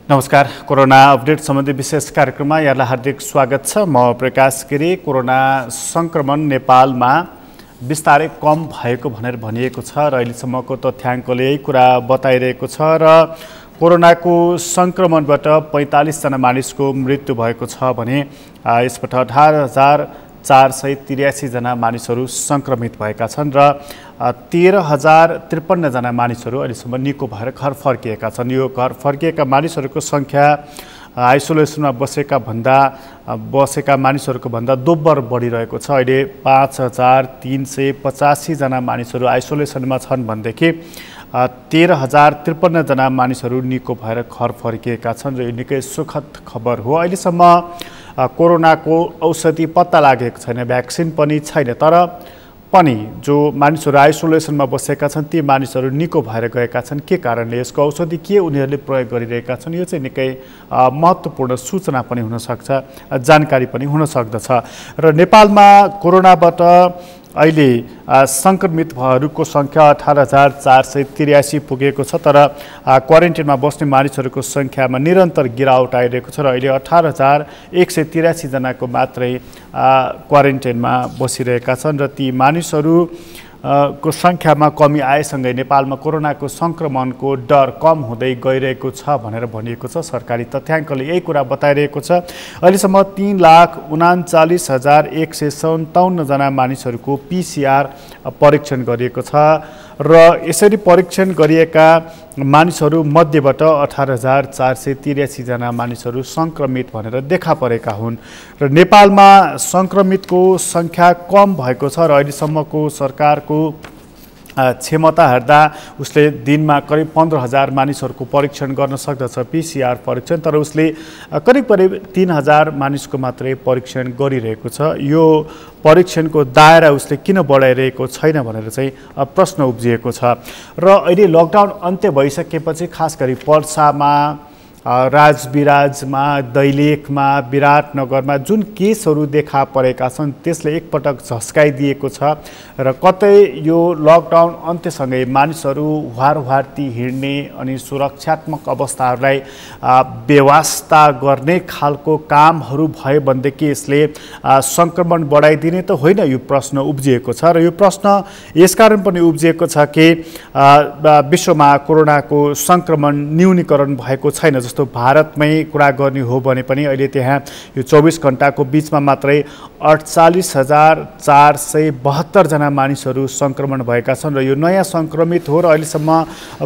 नमस्कार। Corona update सम्बन्धी विशेष कार्यक्रममा यहाँलाई हार्दिक स्वागत छ। म प्रकाश गिरी। कोरोना संक्रमण नेपालमा बिस्तारै कम भएको भनेर भनिएको छ र अहिलेसम्मको तथ्याङ्कले यही कुरा बताइरहेको छ र कोरोनाको संक्रमणबाट 45 जना मानिसको मृत्यु भएको छ भने यसबाट 18,483 जना मानिसहरू संक्रमित भएका छन् र 13,053 जना मानिसहरू अहिलेसम्म निको भएर घर फर्किएका छन्। यो घर फर्किएका मानिसहरूको संख्या आइसोलेसनमा बसेका मानिसहरूको भन्दा दोब्बर बढिरहेको छ। अहिले 5,385 जना मानिसहरू आइसोलेसनमा छन् भनेदेखि 13,053 जना मानिसहरू निको भएर घर फर्किएका छन् र यो निकै सुखद खबर हो। अहिलेसम्म कोरोनाको औषधि पत्ता लागेको छैन, भ्याक्सिन पनि छैन, तर पनि जो मानिसहरू आइसोलेसनमा बसेका छन् ती मानिसहरू निको भएर गएका छन्। के कारणले, यसको औषधि के उनीहरूले प्रयोग गरिरहेका छन्, यो चाहिँ निकै महत्त्वपूर्ण सूचना पनि हुनसक्छ, जानकारी पनि हुन सक्दछ। र नेपालमा कोरोनाबाट अहिले संक्रमित भएहरूको संख्या 18,483 पुगेको छ, तर क्वारेन्टाइनमा बस्ने मानिसहरूको संख्यामा निरन्तर गिरावट आइरहेको छ र अहिले 18,183 जनाको मात्रै क्वारेन्टाइनमा बसिरहेका छन् र ती मानिसहरू को संख्यामा कमी आएसँगै नेपालमा कोरोनाको संक्रमणको डर कम हुँदै गइरहेको छ भनेर भनिएको छ। सरकारी तथ्याङ्कले यही कुरा बताइरहेको छ। अहिलेसम्म 3,39,157 जना मानिसहरूको PCR परीक्षण गरिएको छ र यसरी परीक्षण गरिएका मानिसहरू मध्येबाट 18,483 जना मानिसहरू संक्रमित भनेर देखा परेका हुन् र नेपालमा संक्रमितको संख्या कम भएको छ र अहिलेसम्मको सरकारको क्षमता हेर्दा उसले दिनमा करिब 15,000 मानिसहरूको परीक्षण गर्न सक्दछ, PCR परीक्षण, तर उसले करिब 3,000 मानिसको मात्रै परीक्षण गरिरहेको छ। यो परीक्षणको दायरा उसले किन बढाइरहेको छैन भनेर चाहिँ प्रश्न उब्जिएको छ। र अहिले लकडाउन अन्त्य भइसकेपछि खास गरी पर्सामा, राजविराजमा, दैलेखमा, विराटनगरमा जुन केसहरू देखा परेका छन् त्यसले एकपटक झस्काइदिएको छ र कतै यो लकडाउन अन्त्यसँगै मानिसहरू वारवार्ती हिँड्ने अनि सुरक्षात्मक अवस्थाहरूलाई व्यवस्था गर्ने खालको कामहरू भयो भनेदेखि यसले संक्रमण बढाइदिने त होइन, यो प्रश्न उब्जिएको छ। र यो प्रश्न यसकारण पनि उब्जिएको छ कि विश्वमा कोरोनाको संक्रमण न्यूनीकरण भएको छैन। जस्तो भारतमै कुरा गर्ने हो भने पनि अहिले त्यहाँ यो 24 घण्टाको बीचमा मात्रै 48,472 जना मानिसहरू संक्रमण भएका छन् र यो नयाँ संक्रमित हो र अहिलेसम्म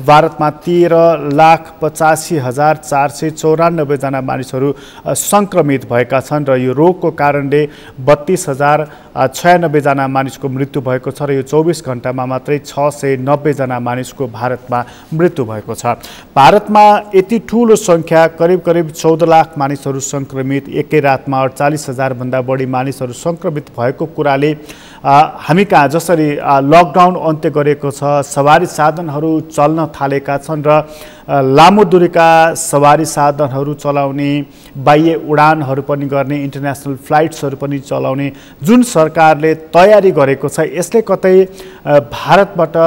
भारतमा 13,85,494 जना मानिसहरू संक्रमित भएका छन् र यो रोगको कारणले 32,096 जना मानिसको मृत्यु भएको छ र यो 24 घण्टामा मात्रै 690 जना मानिसको भारतमा मृत्यु भएको छ। भारतमा यति ठुलो संख्या करिब 14 लाख मानिसहरू संक्रमित, एकै रातमा 48,000 भन्दा बढी मानिसहरू संक्रमित भएको कुराले हामी कहाँ जसरी लकडाउन अन्त्य गरेको छ, सवारी साधनहरू चल्न थालेका छन् र लामो दूरीका सवारी साधनहरू चलाउने, बाह्य उडानहरू पनि गर्ने, इन्टरनेसनल फ्लाइट्सहरू पनि चलाउने जुन सरकारले तयारी गरेको छ, यसले कतै भारतबाट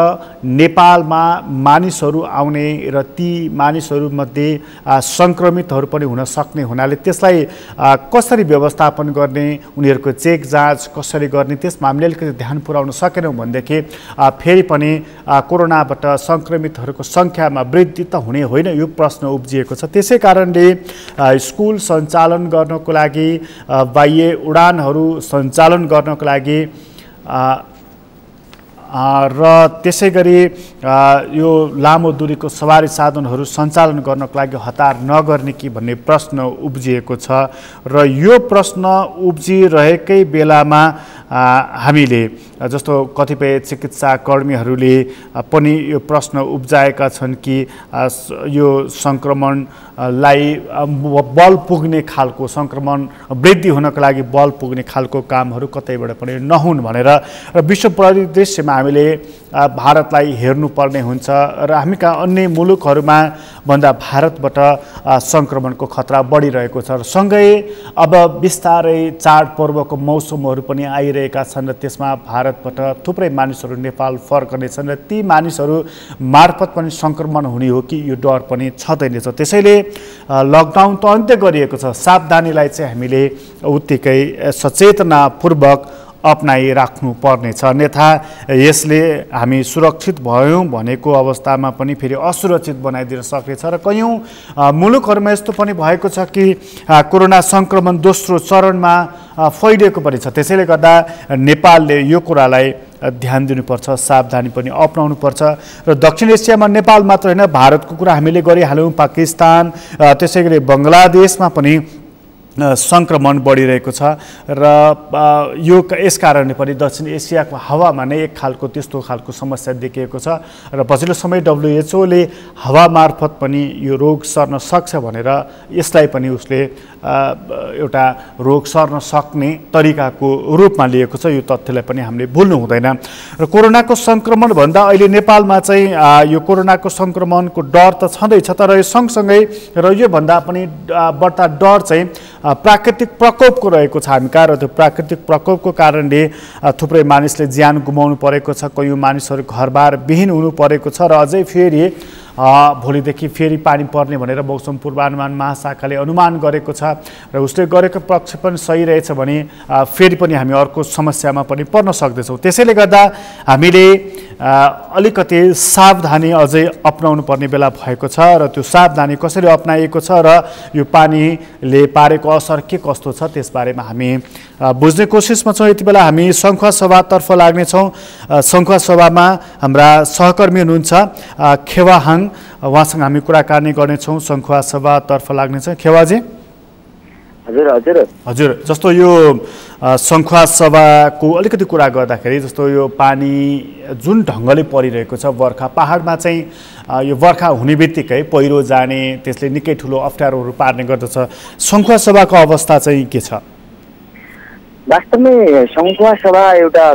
नेपालमा मानिसहरू आउने र ती मानिसहरूमध्ये संक्रमितहरू पनि हुन सक्ने हुनाले त्यसलाई कसरी व्यवस्थापन गर्ने, उनीहरूको चेक जाँच कसरी गर्ने, त्यसमा हामीले अलिकति ध्यान पुर्याउन सकेनौँ भनेदेखि फेरि पनि कोरोनाबाट संक्रमितहरूको संख्यामा वृद्धि त हुने होइन, यो प्रश्न उब्जिएको छ। त्यसै कारणले स्कुल सञ्चालन गर्नको लागि, बाह्य उडानहरू सञ्चालन गर्नको लागि र त्यसै गरी यो लामो दूरीको सवारी साधनहरू सञ्चालन गर्नको लागि हतार नगर्ने कि भन्ने प्रश्न उब्जिएको छ र यो प्रश्न उब्जिरहेकै बेलामा हामीले जस्तो कतिपय चिकित्सा कर्मीहरूले पनि यो प्रश्न उब्जाएका छन् कि यो संक्रमणलाई बल पुग्ने खालको, संक्रमण वृद्धि हुनको लागि बल पुग्ने खालको कामहरू कतैबाट पनि नहुन् भनेर र विश्व परिदृश्यमा हामीले भारतलाई हेर्नुपर्ने हुन्छ र हामी कहाँ अन्य मुलुकहरूमा भन्दा भारतबाट सङ्क्रमणको खतरा बढिरहेको छ र सँगै अब बिस्तारै चाडपर्वको मौसमहरू पनि आइरहेका छन् र त्यसमा भारतबाट थुप्रै मानिसहरू नेपाल फर्कनेछन् र ती मानिसहरू मार्फत पनि सङ्क्रमण हुने हो कि यो डर पनि छँदै नै छ। त्यसैले लकडाउन त अन्त्य गरिएको छ, सावधानीलाई चाहिँ हामीले उत्तिकै सचेतनापूर्वक अपनाइराख्नु पर्नेछ, अन्यथा यसले हामी सुरक्षित भयौँ भनेको अवस्थामा पनि फेरि असुरक्षित बनाइदिन सक्नेछ र कयौँ मुलुकहरूमा यस्तो पनि भएको छ कि कोरोना सङ्क्रमण दोस्रो चरणमा फैलिएको पनि छ। त्यसैले गर्दा नेपालले यो कुरालाई ध्यान दिनुपर्छ, सावधानी पनि अपनाउनुपर्छ र दक्षिण एसियामा नेपाल मात्र होइन भारतको कुरा हामीले गरिहाल्यौँ, पाकिस्तान त्यसै गरी बङ्गलादेशमा पनि सङ्क्रमण बढिरहेको छ र यो यस कारणले पनि दक्षिण एसियाको हावामा नै एक खालको त्यस्तो खालको समस्या देखिएको छ र पछिल्लो समय WHO ले हावा मार्फत पनि यो रोग सर्न सक्छ भनेर यसलाई पनि उसले एउटा रोग सर्न सक्ने तरिकाको रूपमा लिएको छ। यो तथ्यलाई पनि हामीले भुल्नु हुँदैन र कोरोनाको सङ्क्रमण भन्दा अहिले नेपालमा चाहिँ यो कोरोनाको सङ्क्रमणको डर त छँदैछ, तर यो सँगसँगै र योभन्दा पनि बढ्ता डर चाहिँ प्राकृतिक प्रकोपको रहेको छ। हामी कहाँ त्यो प्राकृतिक प्रकोपको कारणले थुप्रै मानिसले ज्यान गुमाउनु परेको छ, कयौँ मानिसहरू घरबार विहीन हुनु परेको छ र अझै फेरि भोलिदेखि फेरि पानी पर्ने भनेर मौसम पूर्वानुमान महाशाखाले अनुमान गरेको छ र उसले गरेको प्रक्षेपण सही रहेछ भने फेरि पनि हामी अर्को समस्यामा पनि पर्न सक्दैछौँ। त्यसैले गर्दा हामीले अलिकति सावधानी अझै अपनाउनु पर्ने बेला भएको छ र त्यो सावधानी कसरी अपनाइएको छ र यो पानीले पारेको असर के कस्तो छ त्यसबारेमा हामी बुझ्ने कोसिसमा छौँ। यति बेला हामी सङ्खुवा सभातर्फ लाग्नेछौँ। सङ्खुवा सभामा हाम्रा सहकर्मी हुनुहुन्छ खेवाहाङ, उहाँसँग हामी कुराकानी गर्नेछौँ। सङ्खुवा सभातर्फ लाग्नेछ खेवाजी। हजुर हजुर हजुर, जस्तो यो सङ्खुवा सभाको अलिकति कुरा गर्दाखेरि जस्तो यो पानी जुन ढङ्गले परिरहेको छ बर्खा, पहाडमा चाहिँ यो बर्खा हुने बित्तिकै पहिरो जाने त्यसले निकै ठुलो अप्ठ्यारोहरू पार्ने गर्दछ, सङ्खुवा सभाको अवस्था चाहिँ के छ? वास्तवमै सङ्खुवा सभा एउटा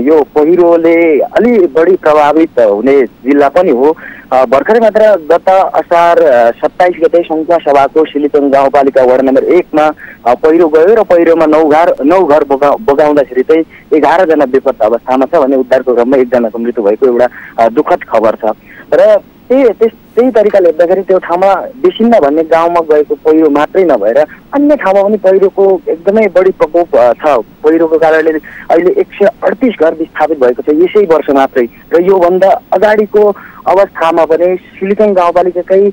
यो पहिरोले अलि बढी प्रभावित हुने जिल्ला पनि हो। भर्खरै मात्र गत असार 27 गते सङ्खुवा सभाको सिलिचोङ गाउँपालिका वडा नम्बर 1 मा पहिरो गयो र पहिरोमा 9 घर बगाउँदाखेरि चाहिँ 11 जना बेपत्ता अवस्थामा छ भने उद्धारको क्रममा 1 जनाको मृत्यु भएको एउटा दुःखद खबर छ। र त्यही तरिकाले हेर्दाखेरि त्यो ठाउँमा बेसिन्दा भन्ने गाउँमा गएको पहिरो मात्रै नभएर अन्य ठाउँमा पनि पहिरोको एकदमै बढी प्रकोप छ। पहिरोको कारणले अहिले 138 घर विस्थापित भएको छ यसै वर्ष मात्रै र योभन्दा अगाडिको अवस्थामा पनि सिलिचोङ गाउँपालिकाकै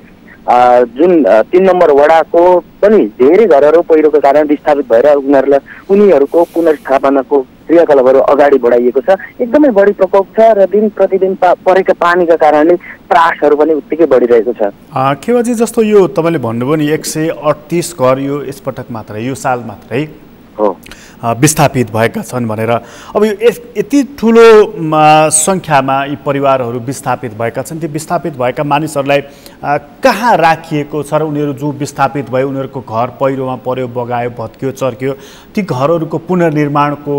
जुन 3 नम्बर वडाको पनि धेरै घरहरू पहिरोको कारण विस्थापित भएर उनीहरूको पुनर्स्थापनाको क्रियाकलापहरू अगाडि बढाइएको छ। एकदमै बढी प्रकोप छ र दिन प्रतिदिन परेका पानीका कारणले त्रासहरू पनि उत्तिकै बढिरहेको छ। केवाजी, जस्तो यो तपाईँले भन्नुभयो नि 138 घर यो यसपटक मात्रै, यो साल मात्रै विस्थापित भएका छन् भनेर, अब यो यति ठुलो सङ्ख्यामा यी परिवारहरू विस्थापित भएका छन्, ती विस्थापित भएका मानिसहरूलाई कहाँ राखिएको छ र उनीहरू जो विस्थापित भए उनीहरूको घर पहिरोमा पर्यो, बगायो, भत्कियो, चर्कियो, ती घरहरूको पुनर्निर्माणको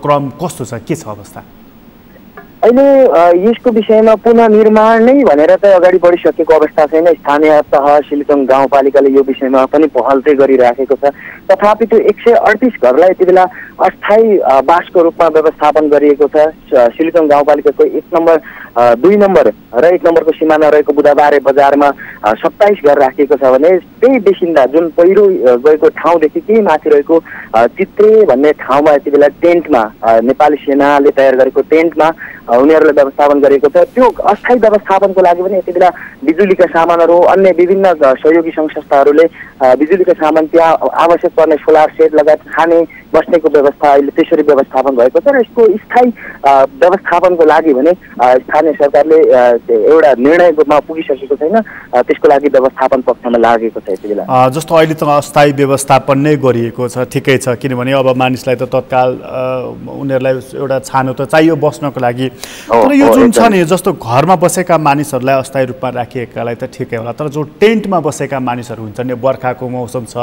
क्रम कस्तो छ, के छ अवस्था? अहिले यसको विषयमा पुनर्निर्माण नै भनेर चाहिँ अगाडि बढिसकेको अवस्था छैन। स्थानीय तह सिलिचोङ गाउँपालिकाले यो विषयमा पनि पहल चाहिँ गरिराखेको छ। तथापि त्यो 138 घरलाई यति बेला अस्थायी बासको रूपमा व्यवस्थापन गरिएको छ। सिलिचोङ गाउँपालिकाको 1 नम्बर 2 नम्बर र 1 नम्बरको सिमाना रहेको बुधबारे बजारमा 27 घर राखिएको छ भने त्यही बेसिन्दा जुन पहिरो गएको ठाउँदेखि केही माथि रहेको चित्रे भन्ने ठाउँमा यति बेला टेन्टमा नेपाली सेनाले तयार गरेको टेन्टमा उनीहरूलाई व्यवस्थापन गरेको छ। त्यो अस्थायी व्यवस्थापनको लागि पनि यति बेला बिजुलीका सामानहरू, अन्य विभिन्न सहयोगी संस्थाहरूले बिजुलीका सामान, त्यहाँ आवश्यक पर्ने सोलर सेट लगायत खाने बस्नेको व्यवस्था अहिले त्यसरी व्यवस्थापन भएको छ र यसको स्थायी व्यवस्थापनको लागि भने स्थानीय सरकारले एउटा निर्णयमा पुगिसकेको छैन, त्यसको लागि व्यवस्थापन पक्षमा लागेको छ यति बेला। जस्तो अहिले त अस्थायी व्यवस्थापन नै गरिएको छ, ठिकै छ, किनभने अब मानिसलाई त तत्काल उनीहरूलाई एउटा छानो त चाहियो बस्नको लागि। तर यो जुन छ नि, जस्तो घरमा बसेका मानिसहरूलाई अस्थायी रूपमा राखिएकालाई त ठिकै होला, तर जो टेन्टमा बसेका मानिसहरू हुन्छन्, बर्खाको मौसम छ,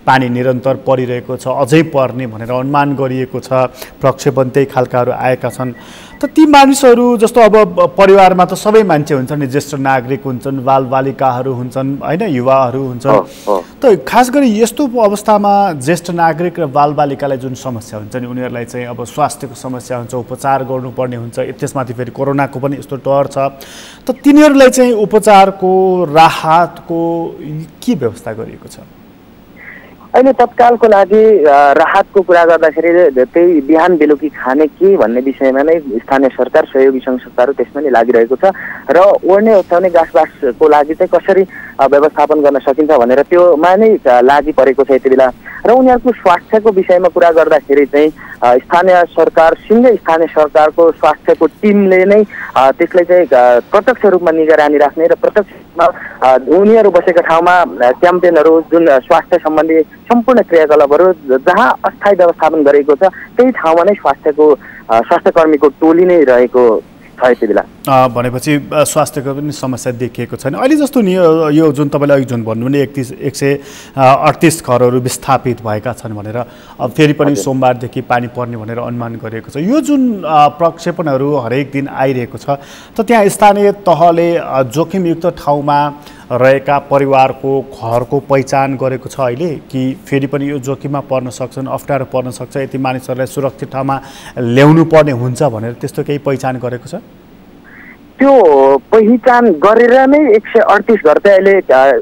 पानी निरन्तर परिरहेको छ, अझै पर्ने भनेर अनुमान गरिएको छ, प्रक्षेपण त्यही खालकाहरू आएका छन्, त ती मानिसहरू जस्तो अब परिवारमा त सबै मान्छे हुन्छन् नि, ज्येष्ठ नागरिक हुन्छन्, बालबालिकाहरू हुन्छन् होइन, युवाहरू हुन्छन्। त खास गरी यस्तो अवस्थामा ज्येष्ठ नागरिक र बालबालिकालाई जुन समस्या हुन्छ नि, उनीहरूलाई चाहिँ अब स्वास्थ्यको समस्या हुन्छ, उपचार गर्नुपर्ने हुन्छ, त्यसमाथि फेरि कोरोनाको पनि यस्तो डर छ। त तिनीहरूलाई चाहिँ उपचारको राहतको के व्यवस्था गरिएको छ? अहिले तत्कालको लागि राहतको कुरा गर्दाखेरि त्यही बिहान बेलुकी खाने के भन्ने विषयमा नै स्थानीय सरकार, सहयोगी सङ्घ संस्थाहरू त्यसमा नै लागिरहेको छ र ओर्ने ओछ्याउने गाँसबासको लागि चाहिँ कसरी व्यवस्थापन गर्न सकिन्छ भनेर त्योमा नै लागि परेको छ यति बेला। र उनीहरूको स्वास्थ्यको विषयमा कुरा गर्दाखेरि चाहिँ स्थानीय सरकारसँगै स्थानीय सरकारको स्वास्थ्यको टिमले नै त्यसलाई चाहिँ प्रत्यक्ष रूपमा निगरानी राख्ने र प्रत्यक्ष रूपमा उनीहरू बसेका ठाउँमा क्याम्पेनहरू, जुन स्वास्थ्य सम्बन्धी सम्पूर्ण क्रियाकलापहरू जहाँ अस्थायी व्यवस्थापन गरेको छ त्यही ठाउँमा नै स्वास्थ्यकर्मीको टोली नै रहेको छ यति बेला। भनेपछि स्वास्थ्यको पनि समस्या देखिएको छैन अहिले। जस्तो नि यो जुन तपाईँले अघि जुन भन्नु भने 138 घरहरू विस्थापित भएका छन् भनेर, अब फेरि पनि सोमबारदेखि पानी पर्ने भनेर अनुमान गरिएको छ। यो जुन प्रक्षेपणहरू हरेक दिन आइरहेको छ, त त्यहाँ स्थानीय तहले जोखिमयुक्त ठाउँमा रहेका परिवारको घरको पहिचान गरेको छ अहिले, कि फेरि पनि यो जोखिममा पर्न सक्छन्, अप्ठ्यारो पर्न सक्छ, यति मानिसहरूलाई सुरक्षित ठाउँमा ल्याउनु पर्ने हुन्छ भनेर त्यस्तो केही पहिचान गरेको छ? त्यो पहिचान गरेर नै 138 घर चाहिँ अहिले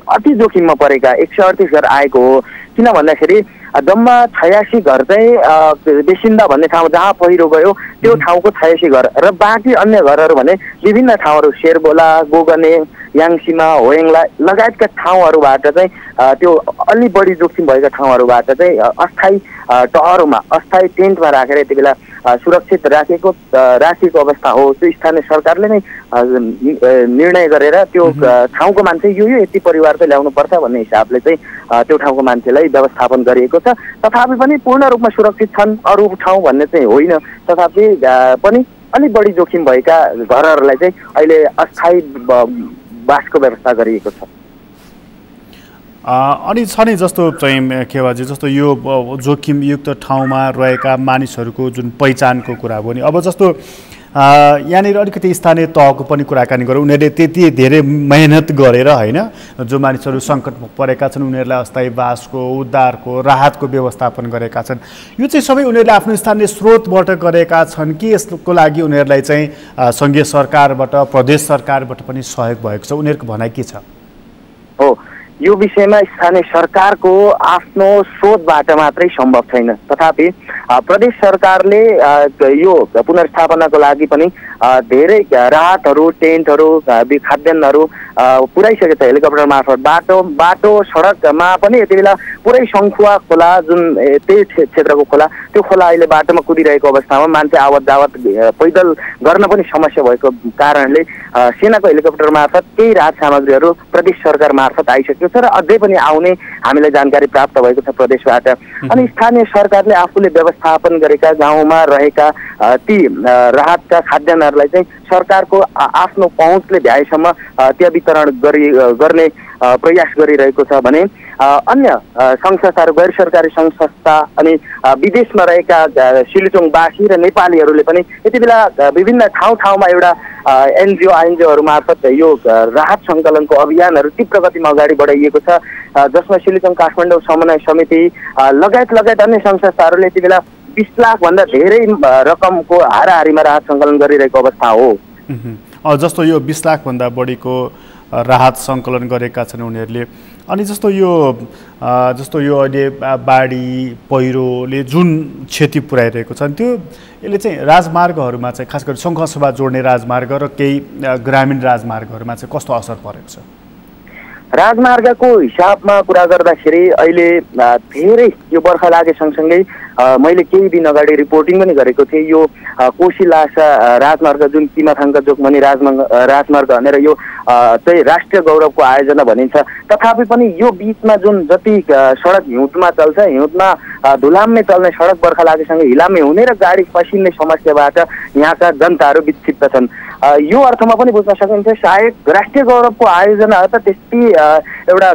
अति जोखिममा परेका 138 घर आएको हो। किन भन्दाखेरि जम्मा 86 घर चाहिँ बेसिन्दा भन्ने ठाउँ जहाँ पहिरो गयो त्यो ठाउँको 86 घर र बाँकी अन्य घरहरू भने विभिन्न ठाउँहरू, शेरबोला, गोगने, याङसीमा, होयङला लगायतका ठाउँहरूबाट चाहिँ त्यो अलि बढी जोखिम भएका ठाउँहरूबाट चाहिँ अस्थायी टहरमा, अस्थायी टेन्टमा राखेर यति बेला सुरक्षित राखेको अवस्था हो। त्यो स्थानीय सरकारले नै निर्णय गरेर त्यो ठाउँको मान्छे यो यति परिवार चाहिँ ल्याउनु पर्छ भन्ने हिसाबले चाहिँ त्यो ठाउँको मान्छेलाई व्यवस्थापन गरिएको छ। तथापि पनि पूर्ण रूपमा सुरक्षित छन् अरू ठाउँ भन्ने चाहिँ होइन, तथापि पनि अलिक बढी जोखिम भएका घरहरूलाई चाहिँ अहिले अस्थायी बासको व्यवस्था गरिएको छ। अनि छ नि जस्तो चाहिँ केवाजी, जस्तो यो जोखिमयुक्त ठाउँमा रहेका मानिसहरूको जुन पहिचानको कुरा भयो नि, अब जस्तो यहाँनिर अलिकति स्थानीय तहको पनि कुराकानी गरौँ। उनीहरूले त्यति धेरै मेहनत गरेर होइन, जो मानिसहरू सङ्कटमा परेका छन् उनीहरूलाई अस्थायी बासको, उद्धारको, राहतको व्यवस्थापन गरेका छन्। यो चाहिँ सबै उनीहरूले आफ्नो स्थानीय स्रोतबाट गरेका छन् कि यसको लागि उनीहरूलाई चाहिँ सङ्घीय सरकारबाट, प्रदेश सरकारबाट पनि सहयोग भएको छ? उनीहरूको भनाइ के छ? हो, यो विषयमा स्थानीय सरकारको आफ्नो स्रोतबाट मात्रै सम्भव छैन। तथापि प्रदेश सरकारले यो पुनर्स्थापनाको लागि पनि धेरै राहतहरू, टेन्टहरू, खाद्यान्नहरू पुर्याइसकेको छ हेलिकप्टर मार्फत। बाटो सडकमा पनि यति बेला पुरै सङ्खुवा खोला, जुन त्यही क्षेत्रको खोला, त्यो खोला अहिले बाटोमा कुदिरहेको अवस्थामा मान्छे आवत जावत पैदल गर्न पनि समस्या भएको कारणले सेनाको हेलिकप्टर मार्फत केही राहत सामग्रीहरू प्रदेश सरकार मार्फत आइसकेको छ र अझै पनि आउने हामीलाई जानकारी प्राप्त भएको छ प्रदेशबाट। अनि स्थानीय सरकारले आफूले व्यवस्थापन गरेका गाउँमा रहेका ती राहतका खाद्यान्नहरूलाई चाहिँ सरकारको आफ्नो पहुँचले भ्याएसम्म त्यहाँ वितरण गर्ने प्रयास गरिरहेको छ भने अन्य सङ्घ संस्थाहरू, गैर सरकारी सङ्घ संस्था अनि विदेशमा रहेका सिलिचोङवासी र नेपालीहरूले पनि यति बेला विभिन्न ठाउँमा एउटा एनजिओहरू मार्फत यो राहत सङ्कलनको अभियानहरू तीव्र गतिमा अगाडि बढाइएको छ, जसमा सिलिचोङ काठमाडौँ समन्वय समिति लगायत अन्य सङ्घ संस्थाहरूले यति बेला 20 लाखभन्दा धेरै रकमको हाराहारीमा राहत सङ्कलन गरिरहेको अवस्था हो। जस्तो यो 20 लाखभन्दा बढीको राहत सङ्कलन गरेका छन् उनीहरूले। अनि जस्तो यो अहिले बाढी पहिरोले जुन क्षति पुर्याइरहेको छ त्यो यसले चाहिँ राजमार्गहरूमा चाहिँ, खास गरी सङ्खुवासभा जोड्ने राजमार्ग र केही ग्रामीण राजमार्गहरूमा चाहिँ कस्तो असर परेको छ? राजमार्गको हिसाबमा कुरा गर्दाखेरि अहिले धेरै यो बर्खा लागे सँगसँगै मैले केही दिन अगाडि रिपोर्टिङ पनि गरेको थिएँ। यो कोशी लासा राजमार्ग, जुन किमाथाङका जोगमनी राजमार्ग भनेर यो चाहिँ राष्ट्रिय गौरवको आयोजना भनिन्छ। तथापि पनि यो बिचमा जुन जति सडक हिउँदमा चल्छ, हिउँदमा धुलाममै चल्ने सडक बर्खा लागेसँगै हिलामे हुने र गाडी फसिने समस्याबाट यहाँका जनताहरू विक्षिप्त छन्। यो अर्थमा पनि बुझ्न सकिन्छ सायद राष्ट्रिय गौरवको आयोजना त त्यति एउटा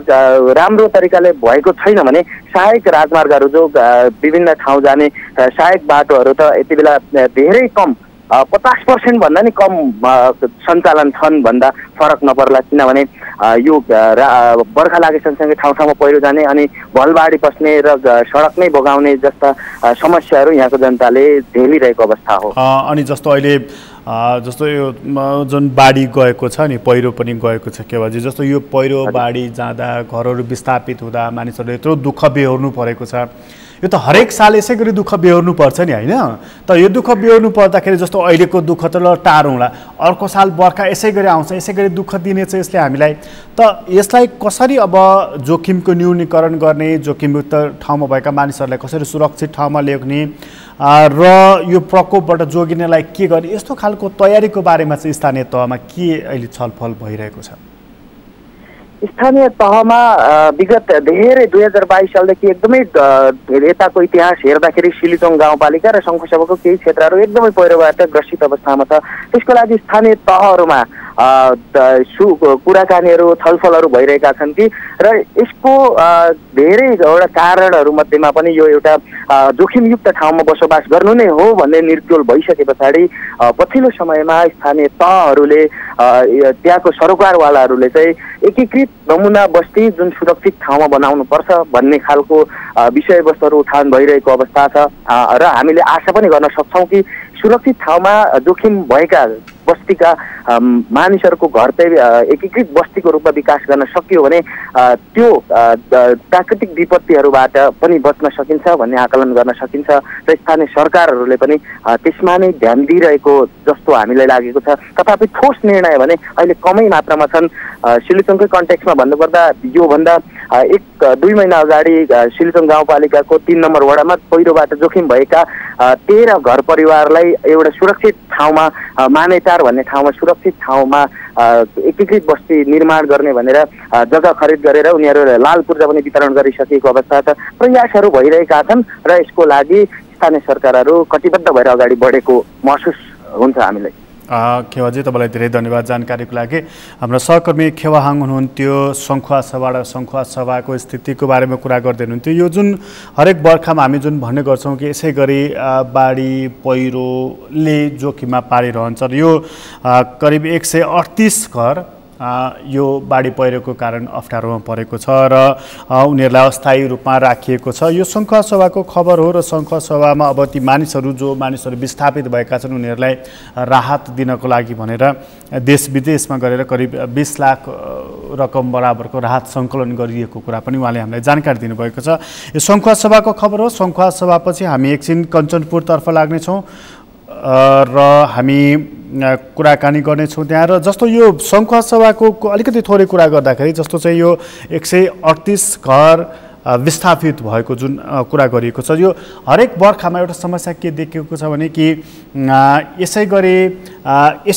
राम्रो तरिकाले भएको छैन भने सहायक राजमार्गहरू, जो विभिन्न ठाउँ जाने सहायक बाटोहरू त यति बेला धेरै कम 50% भन्दा नि कम सञ्चालन छन् भन्दा फरक नपर्ला। किनभने यो बर्खा लागे सँगसँगै ठाउँ ठाउँमा पहिरो जाने अनि भलबाढी पस्ने र सडक नै बगाउने जस्ता समस्याहरू यहाँको जनताले झेलिरहेको अवस्था हो। अनि जस्तो अहिले जस्तो यो जुन बाढी गएको छ नि, पहिरो पनि गएको छ केवाजी, जस्तो यो पहिरो बाढी जाँदा घरहरू विस्थापित हुँदा मानिसहरूले यत्रो दुःख बेहोर्नु परेको छ। यो त हरेक साल यसै गरी दुःख बेहोर्नु पर्छ नि, होइन? त यो दुःख बेहोर्नु पर्दाखेरि जस्तो अहिलेको दुःख त ल टारौँला, अर्को साल बर्खा यसै गरी आउँछ, यसै गरी दुःख दिनेछ यसले हामीलाई। त यसलाई कसरी अब जोखिमको न्यूनीकरण गर्ने, जोखिमयुक्त ठाउँमा भएका मानिसहरूलाई कसरी सुरक्षित ठाउँमा ल्याउने र यो प्रकोपबाट जोगिनेलाई के गर्ने, यस्तो खालको तयारीको बारेमा चाहिँ स्थानीय तहमा के अहिले छलफल भइरहेको छ? स्थानीय तहमा विगत धेरै 2022 सालदेखि एकदमै यताको इतिहास हेर्दाखेरि सिलिचोङ गाउँपालिका र शङ्खुसभाको केही क्षेत्रहरू एकदमै पहिरोबाट ग्रसित अवस्थामा छ। त्यसको लागि स्थानीय तहहरूमा कुराकानीहरू छलफलहरू भइरहेका छन् कि र यसको धेरैवटा कारणहरू मध्येमा पनि यो एउटा जोखिमयुक्त ठाउँमा बसोबास गर्नु नै हो भन्ने निर्क्युल भइसके पछाडि पछिल्लो समयमा स्थानीय तहहरूले त्यहाँको सरोकारवालाहरूले चाहिँ एकीकृत नमुना बस्ती जुन सुरक्षित ठाउँमा बनाउनु पर्छ भन्ने खालको विषयवस्तुहरू उठान भइरहेको अवस्था छ र हामीले आशा पनि गर्न सक्छौँ कि सुरक्षित ठाउँमा जोखिम भएका बस्तीका मानिसहरूको घर चाहिँ एकीकृत बस्तीको रूपमा विकास गर्न सकियो भने त्यो प्राकृतिक विपत्तिहरूबाट पनि बच्न सकिन्छ भन्ने आकलन गर्न सकिन्छ र स्थानीय सरकारहरूले पनि त्यसमा नै ध्यान दिइरहेको जस्तो हामीलाई लागेको छ। तथापि ठोस निर्णय भने अहिले कमै मात्रामा छन्। सिलिचोङकै कन्टेक्समा भन्नुपर्दा योभन्दा 1-2 महिना अगाडि सिलिचोङ गाउँपालिकाको 3 नम्बर वडामा पहिरोबाट जोखिम भएका 13 घर परिवारलाई एउटा सुरक्षित ठाउँमा मानेटार भन्ने ठाउँमा सुरक्षित ठाउँमा एकीकृत बस्ती निर्माण गर्ने भनेर जग्गा खरिद गरेर उनीहरूले लाल पूर्जा पनि वितरण गरिसकेको अवस्था छ। प्रयासहरू भइरहेका छन् र यसको लागि स्थानीय सरकारहरू कटिबद्ध भएर अगाडि बढेको महसुस हुन्छ हामीलाई। खेवाजी, तपाईँलाई धेरै धन्यवाद जानकारीको लागि। हाम्रो सहकर्मी खेवाहाङ हुनुहुन्थ्यो, सङ्खुवा सभा र सङ्खुवा सभाको स्थितिको बारेमा कुरा गर्दै हुनुहुन्थ्यो। यो जुन हरेक बर्खामा हामी जुन भन्ने गर्छौँ कि यसै गरी बाढी पहिरोले जोखिममा पारिरहन्छ र यो करिब 138 घर यो बाढी पहिरोको कारण अप्ठ्यारोमा परेको छ र उनीहरूलाई अस्थायी रूपमा राखिएको छ। यो सङ्खुवा सभाको खबर हो र सङ्खुवा सभामा अब ती मानिसहरू विस्थापित भएका छन् उनीहरूलाई राहत दिनको लागि भनेर देश विदेशमा गरेर करिब 20 लाख रकम बराबरको राहत सङ्कलन गरिएको कुरा पनि उहाँले हामीलाई जानकारी दिनुभएको छ। यो सङ्खुवा सभाको खबर हो। सङ्खुवा सभापछि हामी एकछिन कञ्चनपुरतर्फ लाग्नेछौँ र हामी कुराकानी गर्नेछौँ त्यहाँ। र जस्तो यो सङ्खुवा सभाको अलिकति थोरै कुरा गर्दाखेरि जस्तो चाहिँ यो 138 घर विस्थापित भएको जुन कुरा गरिएको छ, यो हरेक बर्खामा एउटा समस्या के देखिएको छ भने कि यसै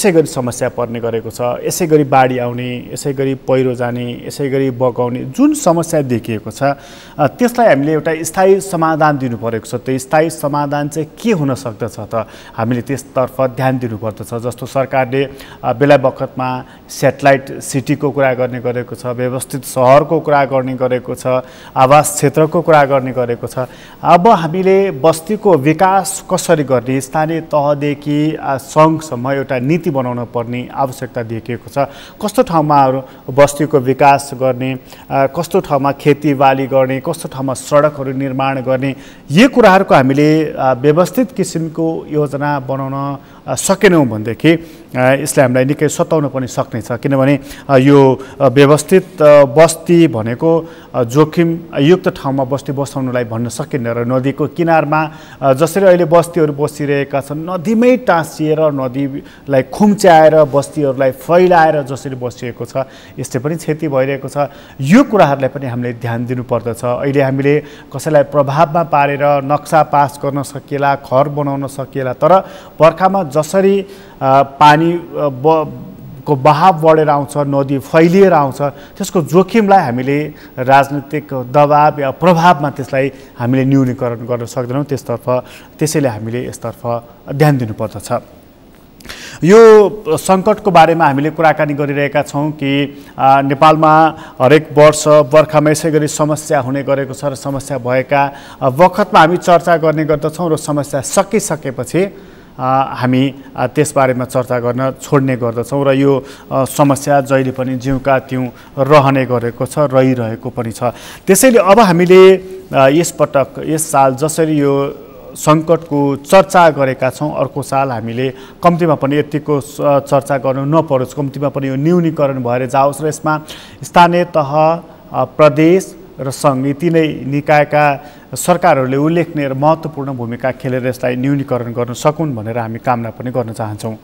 गरी समस्या पर्ने गरेको छ। यसै गरी बाढी आउने, यसै गरी पहिरो जाने, यसै गरी बगाउने जुन समस्या देखिएको छ त्यसलाई हामीले एउटा स्थायी समाधान दिनु परेको छ। त्यो स्थायी समाधान चाहिँ के हुन सक्दछ त हामीले त्यसतर्फ ध्यान दिनुपर्दछ। जस्तो सरकारले बेला बखतमा सेटेलाइट सिटीको कुरा गर्ने गरेको छ, व्यवस्थित सहरको कुरा गर्ने गरेको छ, आवास क्षेत्रको कुरा गर्ने गरेको छ। अब हामीले बस्तीको विकास कसरी गर्ने, स्थानीय तहदेखि सङ्घसम्म एउटा नीति बनाउन पर्ने आवश्यकता देखिएको छ। कस्तो ठाउँमा बस्तीको विकास गर्ने, कस्तो ठाउँमा खेतीबाली गर्ने, कस्तो ठाउँमा सडकहरू निर्माण गर्ने, यी कुराहरूको हामीले व्यवस्थित किसिमको योजना बनाउन सकेनौँ भनेदेखि यसले हामीलाई निकै सताउन पनि सक्नेछ। किनभने यो व्यवस्थित बस्ती भनेको जोखिमयुक्त ठाउँमा बस्ती बसाउनलाई भन्न सकिन्न र नदीको किनारमा जसरी अहिले बस्तीहरू बसिरहेका छन्, नदीमै टाँसिएर नदीलाई खुम्च्याएर बस्तीहरूलाई फैलाएर जसरी बसिएको छ यसले पनि क्षति भइरहेको छ। यो कुराहरूलाई पनि हामीले ध्यान दिनुपर्दछ। अहिले हामीले कसैलाई प्रभावमा पारेर नक्सा पास गर्न सकिएला, घर बनाउन सकिएला, तर बर्खामा जसरी पानी को बहाव बढेर आउँछ, नदी फैलिएर आउँछ, त्यसको जोखिमलाई हामीले राजनीतिक दबाव या प्रभावमा त्यसलाई हामीले न्यूनीकरण गर्न सक्दैनौँ। त्यसैले हामीले यसतर्फ ध्यान दिनुपर्दछ। यो सङ्कटको बारेमा हामीले कुराकानी गरिरहेका छौँ कि नेपालमा हरेक वर्ष बर्खामा यसै गरी समस्या हुने गरेको छ र समस्या भएका बखतमा हामी चर्चा गर्ने गर्दछौँ र समस्या सकिसकेपछि हामी त्यसबारेमा चर्चा गर्न छोड्ने गर्दछौँ र यो समस्या जहिले पनि जिउका त्यौँ रहने गरेको छ, रहिरहेको पनि छ। त्यसैले अब हामीले यसपटक यस साल जसरी यो सङ्कटको चर्चा गरेका छौँ, अर्को साल हामीले कम्तीमा पनि यतिको चर्चा गर्नु नपरोस्, कम्तीमा पनि यो न्यूनीकरण भएर जाओस् र यसमा स्थानीय तह, प्रदेश र सङ्घ यी तीनै निकायका सरकारहरूले उल्लेखनीय र महत्त्वपूर्ण भूमिका खेलेर यसलाई न्यूनीकरण गर्न सकुन् भनेर हामी कामना पनि गर्न चाहन्छौँ।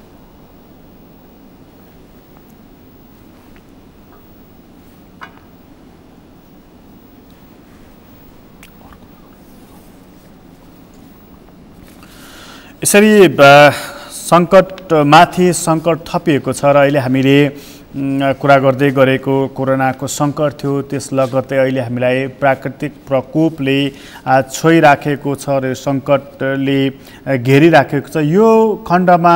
यसरी सङ्कटमाथि सङ्कट थपिएको छ र अहिले हामीले कुरा गर्दै गरेको कोरोनाको सङ्कट थियो, त्यस लगत्तै अहिले हामीलाई प्राकृतिक प्रकोपले छोइराखेको छ र यो सङ्कटले घेरिराखेको छ। यो खण्डमा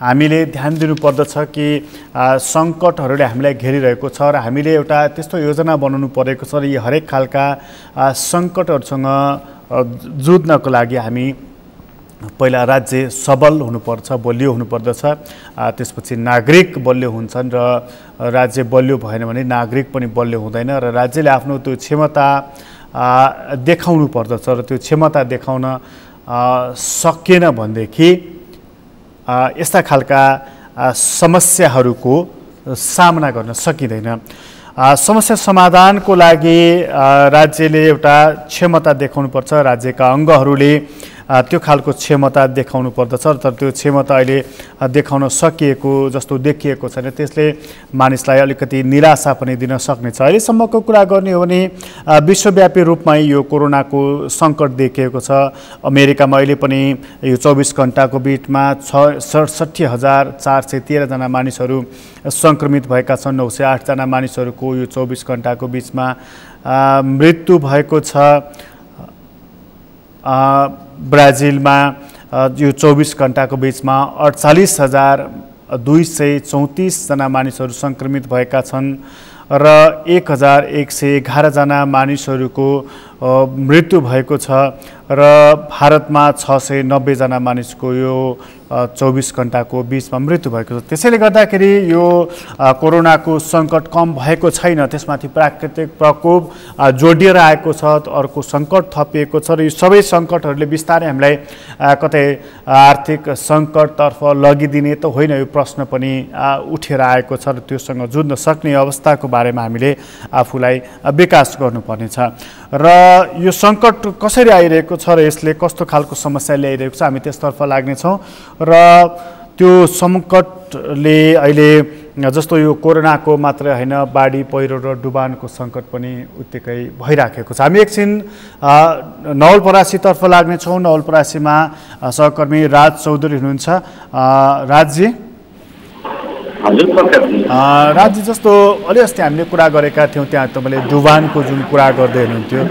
हामीले ध्यान दिनुपर्दछ कि सङ्कटहरूले हामीलाई घेरिरहेको छ र हामीले एउटा त्यस्तो योजना बनाउनु परेको छ र यी हरेक खालका सङ्कटहरूसँग जुझ्नको लागि हामी पहिला राज्य सबल हुनुपर्छ, बलियो हुनुपर्दछ, त्यसपछि नागरिक बलियो हुन्छन् र राज्य बलियो भएन भने नागरिक पनि बलियो हुँदैन र राज्यले आफ्नो त्यो क्षमता देखाउनु पर्दछ र त्यो क्षमता देखाउन सकेन भनेदेखि यस्ता खालका समस्याहरूको सामना गर्न सकिँदैन। समस्या समाधानको लागि राज्यले एउटा क्षमता देखाउनुपर्छ, राज्यका अङ्गहरूले त्यो खालको क्षमता देखाउनु पर्दछ, तर त्यो क्षमता अहिले देखाउन सकिएको जस्तो देखिएको छैन। त्यसले मानिसलाई अलिकति निराशा पनि दिन सक्नेछ। अहिलेसम्मको कुरा गर्ने हो भने विश्वव्यापी रूपमा यो कोरोनाको सङ्कट देखिएको छ। अमेरिकामा अहिले पनि यो 24 घण्टाको बिचमा 67,413 जना मानिसहरू सङ्क्रमित भएका छन्। 908 जना मानिसहरूको यो 24 घण्टाको बिचमा मृत्यु भएको छ। ब्राजिलमा यो 24 घण्टाको बिचमा 48,234 जना मानिसहरू सङ्क्रमित भएका छन् र 1,111 जना मानिसहरूको मृत्यु भएको छ र भारतमा 690 जना मानिसको यो 24 घण्टाको बिचमा मृत्यु भएको छ। त्यसैले गर्दाखेरि यो कोरोनाको सङ्कट कम भएको छैन, त्यसमाथि प्राकृतिक प्रकोप जोडिएर आएको छ, अर्को सङ्कट थपिएको छ र यो सबै सङ्कटहरूले बिस्तारै हामीलाई कतै आर्थिक सङ्कटतर्फ लगिदिने त होइन, यो प्रश्न पनि उठेर आएको छ र त्योसँग जुझ्न सक्ने अवस्थाको बारेमा हामीले आफूलाई विकास गर्नुपर्नेछ। र यो सङ्कट कसरी आइरहेको छ र यसले कस्तो खालको समस्या ल्याइरहेको छ, हामी त्यसतर्फ लाग्नेछौँ र त्यो सङ्कटले अहिले जस्तो यो कोरोनाको मात्र होइन, बाढी पहिरो र डुबानको सङ्कट पनि उत्तिकै भइराखेको छ। हामी एकछिन नवलपरासीतर्फ लाग्नेछौँ। नवलपरासीमा सहकर्मी राज चौधरी हुनुहुन्छ। राजजी, राजजी, जस्तो अलि अस्ति हामीले कुरा गरेका थियौँ, त्यहाँ तपाईँले डुबानको जुन कुरा गर्दै हुनुहुन्थ्यो,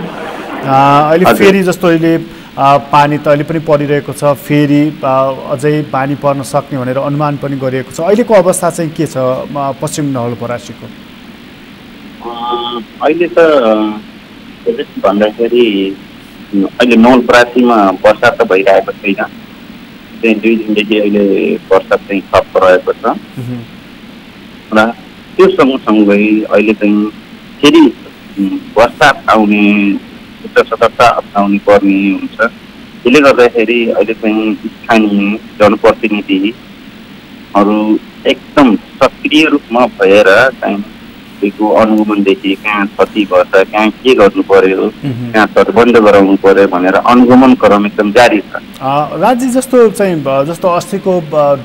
अहिले फेरि जस्तो अहिले पानी त अहिले पनि परिरहेको छ, फेरि अझै पानी पर्न सक्ने भनेर अनुमान पनि गरिएको छ। अहिलेको अवस्था चाहिँ के छ पश्चिम नवलपरासीको? अहिले त भन्दाखेरि अहिले नवलपरासीमा वर्षा त भइरहेको छैन, चाहिँ 2 दिनदेखि अहिले वर्षा चाहिँ थप रहेको छ र त्यो सँगसँगै अहिले चाहिँ फेरि वर्षा आउने उच्च सतर्कता अप्नाउनु पर्ने हुन्छ। त्यसले गर्दाखेरि अहिले चाहिँ स्थानीय जनप्रतिनिधिहरू एकदम सक्रिय रूपमा भएर चाहिँ अनुगमनदेखि कहाँ क्षति गर्छ, कहाँ के गर्नु पर्यो, कहाँ तटबन्ध गराउनु पर्यो भनेर अनुगमन क्रम एकदम जारी छ। राज्य जस्तो चाहिँ जस्तो अस्तिको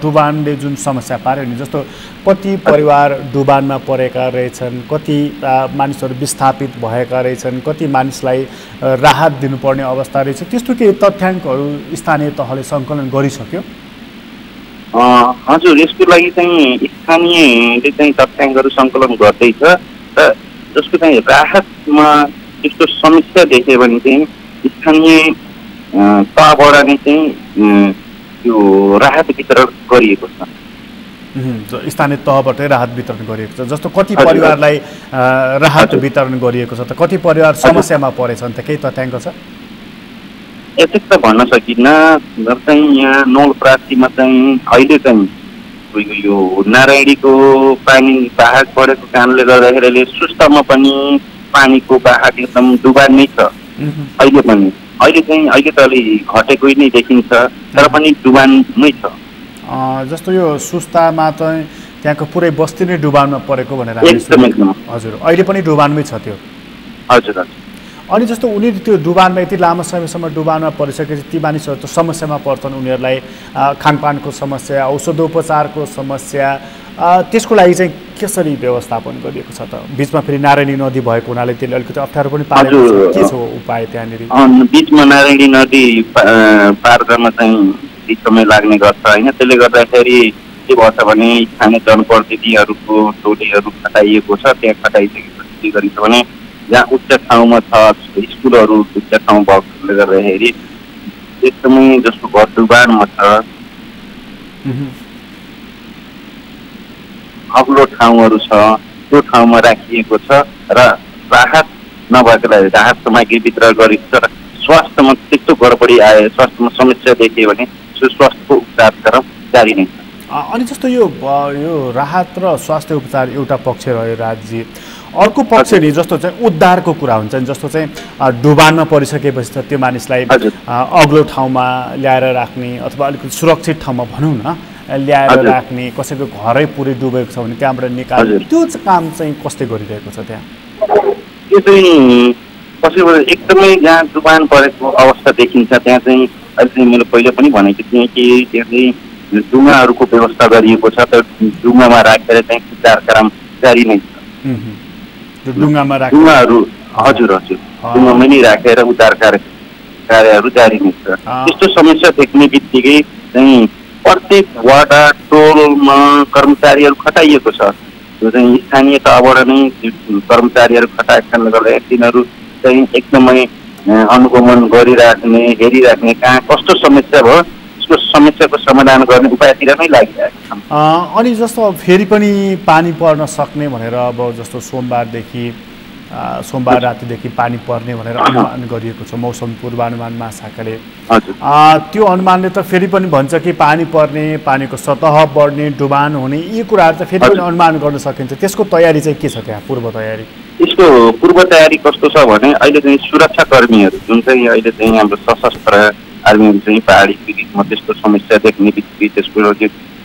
डुबानले जुन समस्या पार्यो नि, जस्तो कति परिवार डुबानमा परेका रहेछन्, कति मानिसहरू विस्थापित भएका रहेछन्, कति मानिसलाई राहत दिनुपर्ने अवस्था रहेछ, त्यस्तो केही तथ्याङ्कहरू स्थानीय तहले सङ्कलन गरिसक्यो? हजुर, यसको लागि चाहिँ स्थानीयले चाहिँ तथ्याङ्कहरू सङ्कलन गर्दैछ र जसको चाहिँ राहतमा त्यस्तो समस्या देख्यो भने चाहिँ स्थानीय तहबाट नै चाहिँ यो राहत वितरण गरिएको छ। स्थानीय तहबाटै राहत वितरण गरिएको छ। जस्तो कति परिवारलाई राहत वितरण गरिएको छ त, कति परिवार समस्यामा परेछन् त, केही तथ्याङ्क छ? यति त भन्न सकिन्न। चाहिँ यहाँ नौलपरासीमा चाहिँ अहिले चाहिँ यो नारायणीको पानी बहाग बढेको कारणले गर्दाखेरि अहिले सुस्तामा पनि पानीको बहाग एकदम डुबान नै छ। अहिले पनि अहिले त अलि घटेकै नै देखिन्छ, तर पनि डुबानमै छ। जस्तो यो सुस्तामा चाहिँ त्यहाँको पुरै बस्ती नै डुबानमा परेको भनेर एकदम हजुर, अहिले पनि डुबानमै छ त्यो। हजुर। अनि जस्तो उनीहरू त्यो डुबानमा यति लामो समयसम्म डुबानमा परिसकेपछि ती मानिसहरू त समस्यामा पर्छन्। उनीहरूलाई खानपानको समस्या, औषधोपचारको समस्या, त्यसको लागि चाहिँ कसरी व्यवस्थापन गरिएको छ त? बिचमा फेरि नारायणी नदी भएको हुनाले त्यसले अलिकति अप्ठ्यारो पनि पारेको छ। के छ उपाय त्यहाँनिर? बिचमा नारायणी नदी पार गर्न चाहिँ केही समय लाग्ने गर्छ होइन। त्यसले गर्दाखेरि के भन्छ भने स्थानीय जनप्रतिनिधिहरूको टोलीहरू खटाइएको छ। त्यहाँ खटाइसकेपछि के गरिन्छ भने जहाँ उच्च ठाउँमा छ स्कुलहरू उच्च ठाउँ भएकोले गर्दाखेरि एकदमै जस्तो घर डुबानमा छ, अग्लो ठाउँहरू छ, त्यो ठाउँमा राखिएको छ र राहत नभएकोलाई राहत सामग्री वितरण गरिन्छ। र स्वास्थ्यमा त्यस्तो गडबडी आए, स्वास्थ्यमा समस्या देखियो भने स्वास्थ्यको उपचार क्रम जारी नै छ। अनि जस्तो यो राहत र स्वास्थ्य उपचार एउटा पक्ष रह्यो राज्य, अर्को पक्ष नि जस्तो चाहिँ उद्धारको कुरा हुन्छ नि। जस्तो चाहिँ डुबानमा परिसकेपछि त त्यो मानिसलाई अग्लो ठाउँमा ल्याएर राख्ने अथवा अलिकति सुरक्षित ठाउँमा भनौँ न ल्याएर राख्ने, कसैको घरै पुरै डुबेको छ भने त्यहाँबाट निकाल्ने, त्यो काम चाहिँ कसले गरिरहेको छ त्यहाँ? त्यो चाहिँ कसैको एकदमै जहाँ डुबान परेको अवस्था देखिन्छ त्यहाँ चाहिँ अहिले चाहिँ मैले पहिले पनि भनेको थिएँ कि त्यहाँ चाहिँ डुङ्गाहरूको व्यवस्था गरिएको छ। त डुङ्गामा राखेर चाहिँ उपचार क्रम जारी नै छ। डुङ्गाहरू हजुर डुङ्गामा नै राखेर उद्धार कार्यहरू जारी नै छ। त्यस्तो समस्या देख्ने बित्तिकै चाहिँ प्रत्येक वडा टोलमा कर्मचारीहरू खटाइएको छ। त्यो चाहिँ स्थानीय तहबाट नै कर्मचारीहरू खटाएको कारणले गर्दा तिनीहरू चाहिँ एकदमै अनुगमन गरिराख्ने, हेरिराख्ने कहाँ कस्तो समस्या भयो त्यसको समस्याको समाधान गर्ने उपायतिर नै लागिरहेको छ। अनि जस्तो फेरि पनि पानी पर्न सक्ने भनेर अब जस्तो सोमबार रातिदेखि पानी पर्ने भनेर अनुमान गरिएको छ मौसम पूर्वानुमान महाशाखाले। त्यो अनुमानले त फेरि पनि भन्छ कि पानी पर्ने, पानीको सतह बढ्ने, डुबान हुने, यी कुराहरू त फेरि पनि अनुमान गर्न सकिन्छ। त्यसको तयारी चाहिँ के छ त्यहाँ, पूर्व तयारी? यसको पूर्व तयारी कस्तो छ भने अहिले चाहिँ सुरक्षाकर्मीहरू जुन चाहिँ अहिले चाहिँ हाम्रो सशस्त्र आर्मीहरू चाहिँ पहाडी पीडितमा त्यस्तो समस्या देख्ने बित्तिकै त्यसको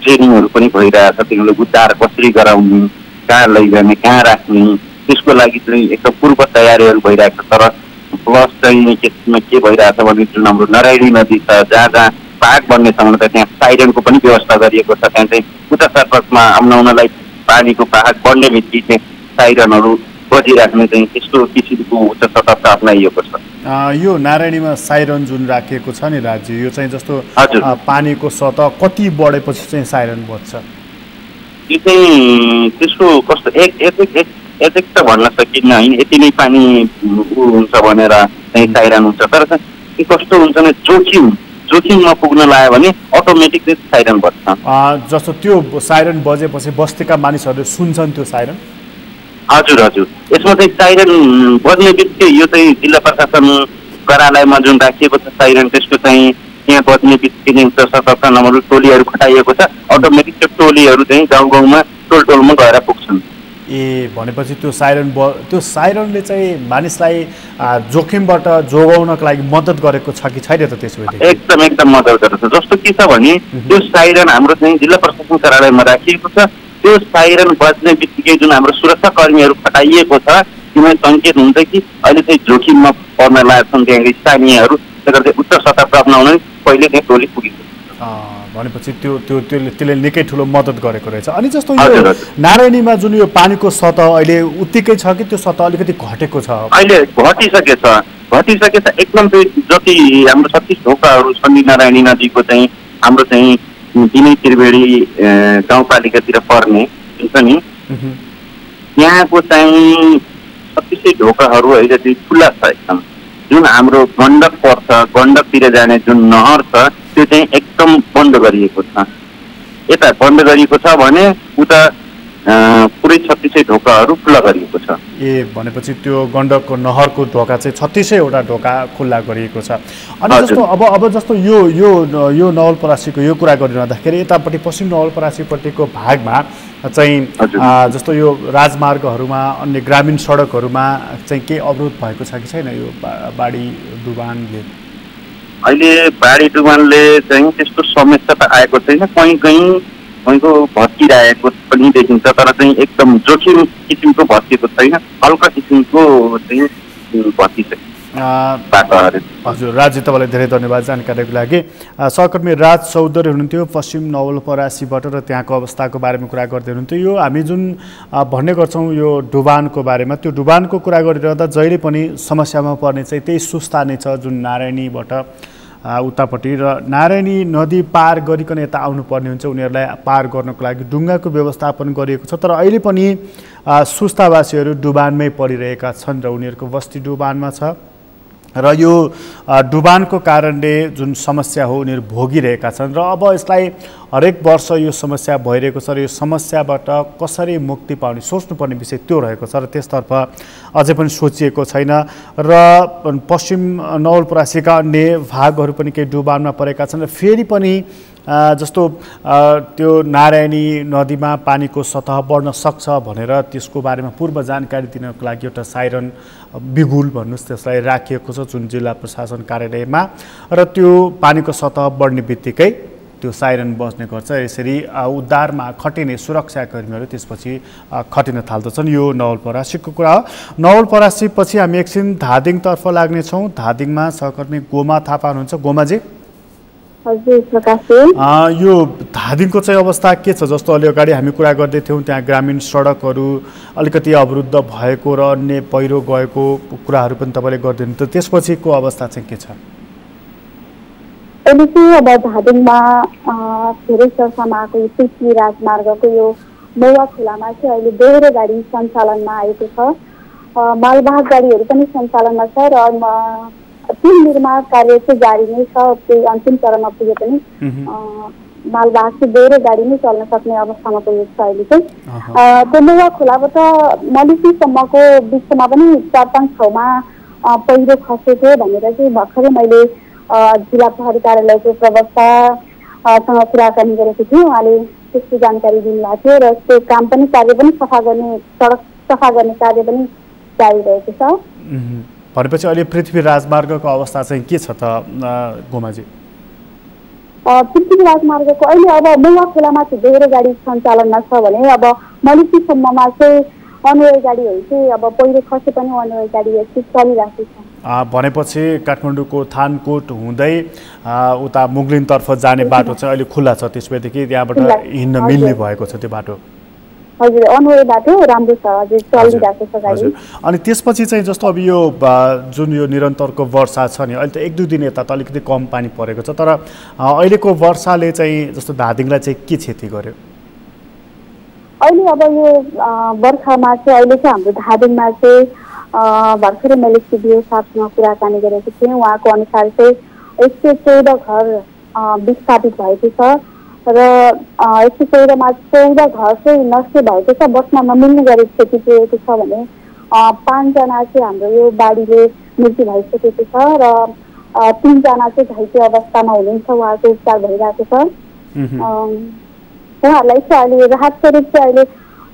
ट्रेनिङहरू पनि भइरहेछ। तिनीहरूले उद्धार कसरी गराउने, कहाँ लैजाने, कहाँ राख्ने, त्यसको लागि चाहिँ एकदम पूर्व तयारीहरू भइरहेको छ। तर प्लस चाहिँ त्यसमा के भइरहेछ भने जुन हाम्रो नारायणी नदी छ जहाँ जहाँ पाहाड बन्ने ठाउँमा त त्यहाँ साइरनको पनि व्यवस्था गरिएको छ। त्यहाँ चाहिँ उता सर्कसमा आउनलाई पानीको पाहाड बढ्ने बित्तिकै चाहिँ साइरनहरू बजिराख्ने चाहिँ त्यस्तो किसिमको उच्च सतर्कता अप्नाइएको छ। यो नारायणीमा साइरन जुन राखिएको छ नि राज्य, यो चाहिँ जस्तो पानीको सतह कति बढेपछि चाहिँ साइरन बज्छ? यो चाहिँ त्यसको कस्तो एक त भन्न सकिन्न होइन, यति नै पानी हुन्छ भनेर चाहिँ साइरन हुन्छ। तर चाहिँ कस्तो हुन्छ भने जोखिममा पुग्न लाग्यो भने अटोमेटिक चाहिँ साइरन बज्छ। जस्तो त्यो साइरन बजेपछि बस्तीका मानिसहरूले सुन्छन् त्यो साइरन? हजुर यसमा चाहिँ साइरन बज्ने बित्तिकै यो चाहिँ जिल्ला प्रशासन कार्यालयमा जुन राखिएको छ साइरन, त्यसको चाहिँ त्यहाँ बज्ने बित्तिकै सतर्कता नम्बर टोलीहरू खटाइएको छ। अटोमेटिक त्यो टोलीहरू चाहिँ गाउँमा टोलमा गएर पुग्छन्। भनेपछि त्यो साइरनले चाहिँ मानिसलाई जोखिमबाट जोगाउनको लागि मद्दत गरेको छ कि छैन त? त्यसो भए एकदम मद्दत गरेको छ। जस्तो के छ भने त्यो साइरन हाम्रो चाहिँ जिल्ला प्रशासन कार्यालयमा राखिएको छ। त्यो साइरन बज्ने बित्तिकै जुन हाम्रो सुरक्षाकर्मीहरू खटाइएको छ त्यसमा सङ्केत हुन्छ कि अहिले चाहिँ जोखिममा पर्न लागेका त्यहाँ स्थानीयहरू, त्यसले गर्दा उच्च सतर्कता अप्नाउन पहिले त्यहाँ टोली पुगेको। भनेपछि त्यसले निकै ठुलो मद्दत गरेको रहेछ। अनि जस्तो यो नारायणीमा जुन यो पानीको सतह अहिले उत्तिकै छ कि त्यो सतह अलिकति घटेको छ? अहिले घटिसकेछ एकदम। त्यो जति हाम्रो 36 ढोकाहरू छन् नारायणी नदीको चाहिँ हाम्रो चाहिँ दिनै त्रिवेणी गाउँपालिकातिर पर्ने हुन्छ नि, त्यहाँको चाहिँ 36 ढोकाहरू अहिले चाहिँ खुल्ला छ एकदम। जुन हाम्रो गण्डक पर्छ, गण्डकतिर जाने जुन नहर छ त्यो चाहिँ एकदम बन्द गरिएको छ। यता बन्द गरिएको छ भने उता पुरै 36 ढोकाहरू खुल्ला गरिएको छ। ए भनेपछि त्यो गण्डकको नहरको ढोका चाहिँ 36वटा ढोका खुल्ला गरिएको छ। अनि जस्तो अब जस्तो यो नवलपरासीको यो कुरा गरिरहँदाखेरि यतापट्टि पश्चिम नवलपरासीपट्टिको भागमा चाहिँ जस्तो यो राजमार्गहरूमा अन्य ग्रामीण सडकहरूमा चाहिँ केही अवरोध भएको छ कि छैन यो बाढी डुबानले? अहिले बाढी डुबानले चाहिँ त्यस्तो समस्या त आएको छैन, कहीँको भत्किरहेको पनि देखिन्छ, तर चाहिँ एकदम जोखिम किसिमको भत्किएको छैन, हल्का किसिमको चाहिँ भत्की छ बाटोहरू। हजुर राज्य, तपाईँलाई धेरै धन्यवाद जानकारीको लागि। सहकर्मी राज चौधरी हुनुहुन्थ्यो पश्चिम नवलपरासीबाट र त्यहाँको अवस्थाको बारेमा कुरा गर्दै हुनुहुन्थ्यो। यो हामी जुन भन्ने गर्छौँ यो डुबानको बारेमा, त्यो डुबानको कुरा गरिरहँदा जहिले पनि समस्यामा पर्ने चाहिँ त्यही सुस्ता नै छ जुन नारायणीबाट उतापट्टि र नारायणी नदी पार गरिकन यता आउनुपर्ने हुन्छ। उनीहरूलाई पार गर्नको लागि डुङ्गाको व्यवस्थापन गरिएको छ, तर अहिले पनि सुस्तावासीहरू डुबानमै परिरहेका छन् र उनीहरूको बस्ती डुबानमा छ र यो डुबानको कारणले जुन समस्या हो उनीहरू भोगिरहेका छन् र अब यसलाई हरेक वर्ष यो समस्या भइरहेको छ र यो समस्याबाट कसरी मुक्ति पाउने सोच्नुपर्ने विषय त्यो रहेको छ र त्यसतर्फ अझै पनि सोचिएको छैन। र पश्चिम नवलपरासीका अन्य भागहरू पनि केही डुबानमा परेका छन् र फेरि पनि जस्तो त्यो नारायणी नदीमा पानीको सतह बढ्न सक्छ भनेर त्यसको बारेमा पूर्व जानकारी दिनको लागि एउटा साइरन बिगुल भन्नुहोस् त्यसलाई राखिएको छ जुन जिल्ला प्रशासन कार्यालयमा, र त्यो पानीको सतह बढ्ने बित्तिकै त्यो साइरन बज्ने गर्छ। यसरी उद्धारमा खटिने सुरक्षाकर्मीहरू त्यसपछि खटिन थाल्दछन्। यो नवलपरासीको कुरा हो। नवलपरासी पछि हामी एकछिन धादिङतर्फ लाग्नेछौँ। धादिङमा सहकर्मी गोमा थापा हुनुहुन्छ। गोमाजी, यो धादिङको चाहिँ अवस्था के छ? जस्तो अलि अगाडि हामी कुरा गर्दै थियौँ त्यहाँ ग्रामीण सडकहरू अलिकति अवरुद्ध भएको र अन्य पहिरो गएको कुराहरू पनि तपाईँले गर्दै हुनुहुन्थ्यो, त्यसपछिको अवस्था चाहिँ के छ? अहिले चाहिँ अब धादिङमा धेरै चर्चामा आएको यो पृथ्वी राजमार्गको यो मौवा खोलामा चाहिँ अहिले दोहोरो गाडी सञ्चालनमा आएको छ। मालवाहक गाडीहरू पनि सञ्चालनमा छ र त्यो निर्माण कार्य चाहिँ जारी नै छ। त्यही अन्तिम चरणमा पुगे पनि मालवाहक चाहिँ दोहोरो गाडी नै चल्न सक्ने अवस्थामा पुगेको छ अहिले चाहिँ। त्यो मौवा खोलाबाट मलिसीसम्मको बिचमा पनि 4-5 ठाउँमा पहिरो खसेको भनेर चाहिँ भर्खरै मैले जिल्ला प्रहरी कार्यालयको प्रवक्तासँग कुराकानी गरेको थिएँ। उहाँले त्यसको जानकारी दिनुभएको थियो र त्यो काम पनि कार्य पनि सडक सफा गर्ने कार्य पनि जारी रहेको छ। भनेपछि अहिले पृथ्वी राजमार्गको अवस्था चाहिँ के छ त गोमाजी? पृथ्वी राजमार्गको अहिले अब मौवा खोलामा चाहिँ दोहोरो गाडी सञ्चालनमा छ भने अब मलिसीसम्ममा चाहिँ अनवय गाडीहरू चाहिँ अब पहिरो खसे पनि अनवय गाडी चलिरहेको छ। भनेपछि काठमाडौँको थानकोट हुँदै उता मुगलिनतर्फ जाने बाटो चाहिँ अहिले खुल्ला छ, त्यसपछि त्यहाँबाट हिँड्न मिल्ने भएको छ त्यो बाटो? हजुर, अनवय बाटो राम्रो छ, हजुर चलिरहेको छ गाडी। अनि त्यसपछि चाहिँ जस्तो अब यो जुन यो निरन्तरको वर्षा छ नि, अहिले त 1-2 दिन यता त अलिकति कम पानी परेको छ, तर अहिलेको वर्षाले चाहिँ जस्तो धादिङलाई चाहिँ के क्षति गर्यो? अहिले अब यो बर्खामा चाहिँ अहिले चाहिँ हाम्रो धादिङमा चाहिँ भर्खरै मैले सिडिओ साहबसँग कुराकानी गरेको थिएँ। उहाँको अनुसार चाहिँ 114 घर विस्थापित भएको छ र 114मा 14 घर चाहिँ नष्ट भएको छ, बस्न नमिल्ने गरी क्षति पुगेको छ भने 5 जना चाहिँ हाम्रो यो बाढीले मृत्यु भइसकेको छ र 3 जना चाहिँ घाइते अवस्थामा हुनुहुन्छ, उहाँको उपचार भइरहेको छ। उहाँहरूलाई चाहिँ अहिले राहत स्वरूप चाहिँ अहिले